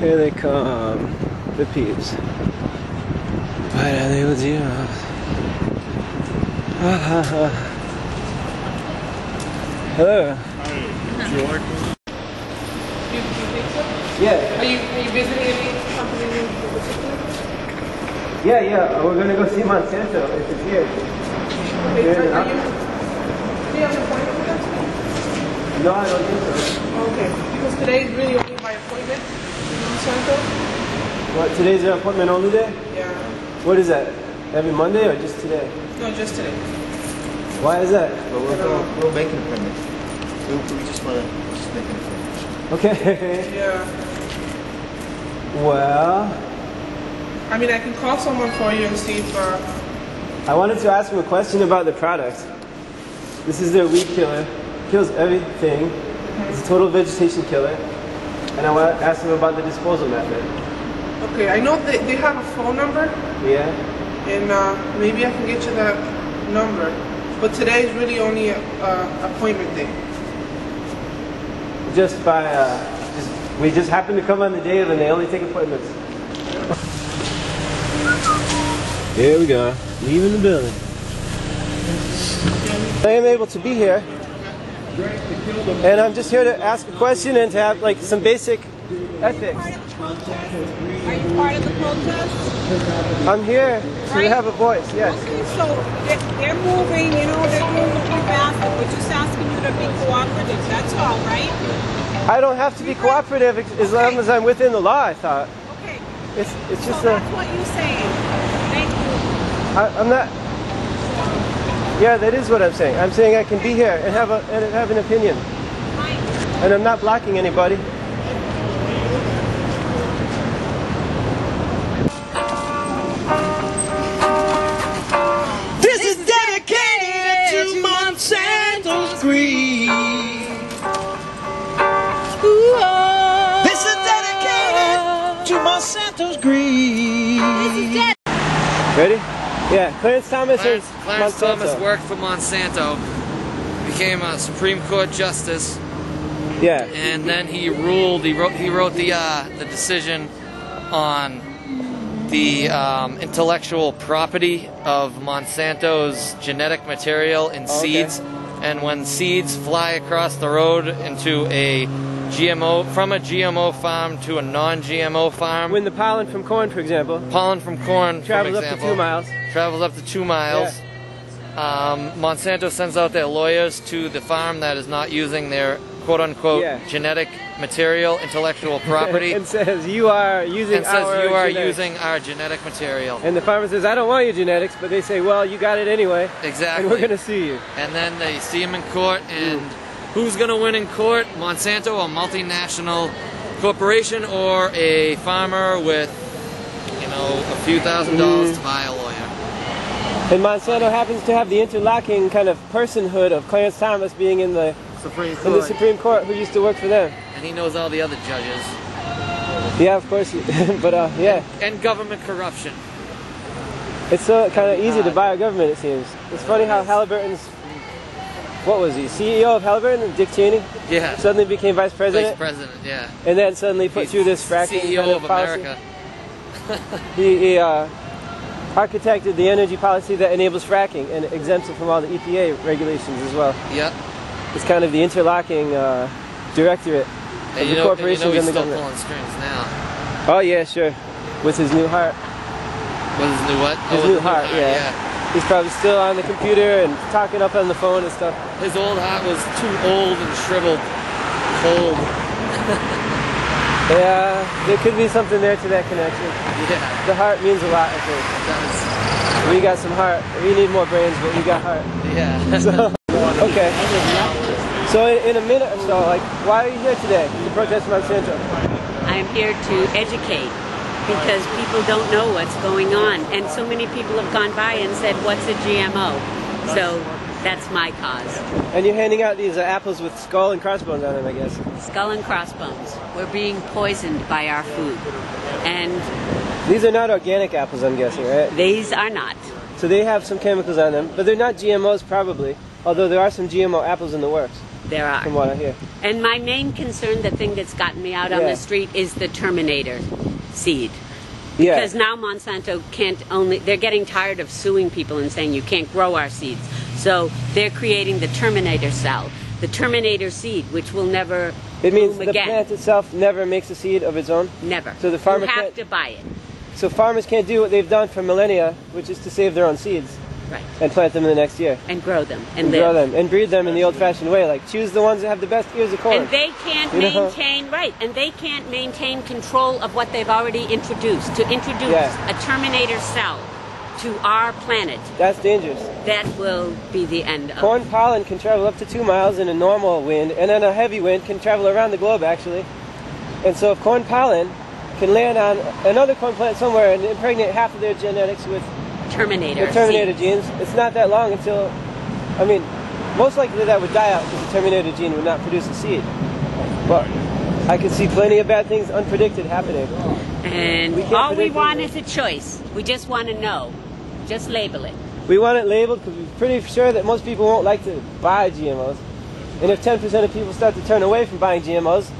Here they come, the peeps. Why are they with you? Hello. Hi. Do you like this? You think so? Yeah. Are you visiting any company in particular? Yeah. We're gonna go see Monsanto if it's here. Okay, do you have an appointment with them? No, I don't think so. Okay, because today is really only by appointment in Monsanto. What? Today's an appointment only day? Yeah. What is that? Every Monday or just today? No, just today. Why is that? But we'll make an appointment. We just want to make an appointment. Okay. Yeah. Well, I mean, I can call someone for you and see if. I wanted to ask him a question about the product. This is their weed killer. Kills everything. It's a total vegetation killer. And I want to ask him about the disposal method. Okay, I know they have a phone number, Yeah? and maybe I can get you that number. But today is really only a appointment day. Just by, we just happen to come on the day of and they only take appointments. Here we go, leaving the building. I am able to be here, and I'm just here to ask a question and to have like some basic ethics. Are you part of the protest? I'm here to have a voice, yes. Okay, so they're moving, you know, they're moving pretty fast. We're just asking you to be cooperative, that's all, right? I don't have to be cooperative as long as I'm within the law, I thought. Okay. It's just so that's what you're saying. Thank you. I'm not. Yeah, that is what I'm saying. I'm saying I can be here and have an opinion. Fine. And I'm not blocking anybody. This is dedicated to Monsanto's greed. This is dedicated to Monsanto's greed. Ready? Yeah, Clarence Thomas Clarence Monsanto. Thomas worked for Monsanto, became a Supreme Court justice, Yeah. and then he ruled. He wrote the decision on the intellectual property of Monsanto's genetic material in seeds, and when seeds fly across the road into a GMO, from a GMO farm to a non-GMO farm. When the pollen from corn, for example, Pollen from corn, travels for up to example, 2 miles. travels up to 2 miles. Monsanto sends out their lawyers to the farm that is not using their quote-unquote genetic material, intellectual property, and says you are using our genetic material. And the farmer says, I don't want your genetics, but they say, well, you got it anyway. Exactly. And we're going to sue you. And then they see him in court, and who's going to win in court? Monsanto, a multinational corporation, or a farmer with, you know, a few $1,000s to buy a lawyer? And Monsanto happens to have the interlocking kind of personhood of Clarence Thomas being in the Supreme Court, who used to work for them. And he knows all the other judges. Yeah, of course. But yeah. And government corruption. It's so kind of easy to buy a government, it seems. It's funny how Halliburton's, what was he, CEO of Halliburton, Dick Cheney? Yeah. Suddenly became vice president. Vice president, yeah. And then suddenly put through this fracking CEO kind of policy. America. He architected the energy policy that enables fracking and exempts it from all the EPA regulations as well. Yep. It's kind of the interlocking directorate of the corporations and the government. Pulling strings now. Oh yeah, sure. With his new heart. With his new what? His new heart, yeah. He's probably still on the computer and talking up on the phone and stuff. His old heart was too old and shriveled, cold. Yeah, there could be something there to that connection. Yeah. The heart means a lot, I think. It does. We got some heart. We need more brains, but we got heart. Yeah. So, okay. So in a minute or so, like, why are you here today to protest Monsanto? I'm here to educate because people don't know what's going on. And so many people have gone by and said, what's a GMO? So that's my cause. And you're handing out these apples with skull and crossbones on them, I guess. Skull and crossbones. We're being poisoned by our food. And these are not organic apples, I'm guessing, right? These are not. So they have some chemicals on them, but they're not GMOs probably, although there are some GMO apples in the works. There are. From what I hear. And my main concern, the thing that's gotten me out on Yeah. the street, is the Terminator seed. Yeah. Because now Monsanto they're getting tired of suing people and saying you can't grow our seeds. So they're creating the Terminator cell, the Terminator seed, which will never It means bloom the again. plant itself never makes a seed of its own? Never. So the farmer you have can't- to buy it. So farmers can't do what they've done for millennia, which is to save their own seeds Right. and plant them in the next year. And grow them and And live. grow them and breed them in the old-fashioned way, like choose the ones that have the best ears of corn. And they can't You know? maintain, right, and they can't maintain control of what they've already introduced. To introduce Yeah. a Terminator cell to our planet, That's dangerous. that will be the end of Corn pollen can travel up to 2 miles in a normal wind, and then a heavy wind can travel around the globe, actually. And so if corn pollen can land on another corn plant somewhere and impregnate half of their genetics with Terminator. the Terminator seeds. genes, it's not that long until, I mean, most likely that would die out because the Terminator gene would not produce a seed. But I could see plenty of bad things unpredicted happening. And We can't all we predict want anything. is a choice. We just want to know. Just label it. We want it labeled because we're pretty sure that most people won't like to buy GMOs. And if 10% of people start to turn away from buying GMOs,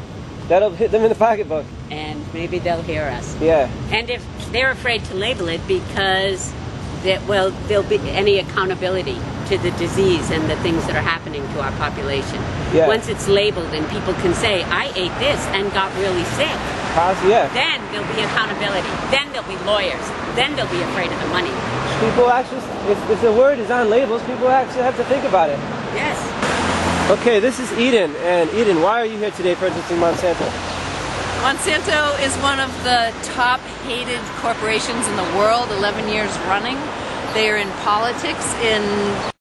that'll hit them in the pocketbook. And maybe they'll hear us. Yeah. And if they're afraid to label it because there'll be any accountability to the disease and the things that are happening to our population. Yeah. Once it's labeled and people can say, I ate this and got really sick, Yeah. then there'll be accountability. Then there'll be lawyers. Then they'll be afraid of the money. People actually, if the word is on labels, people actually have to think about it. Yes. Okay, this is Eden. And Eden, why are you here today protesting Monsanto? Monsanto is one of the top hated corporations in the world, 11 years running. They are in politics in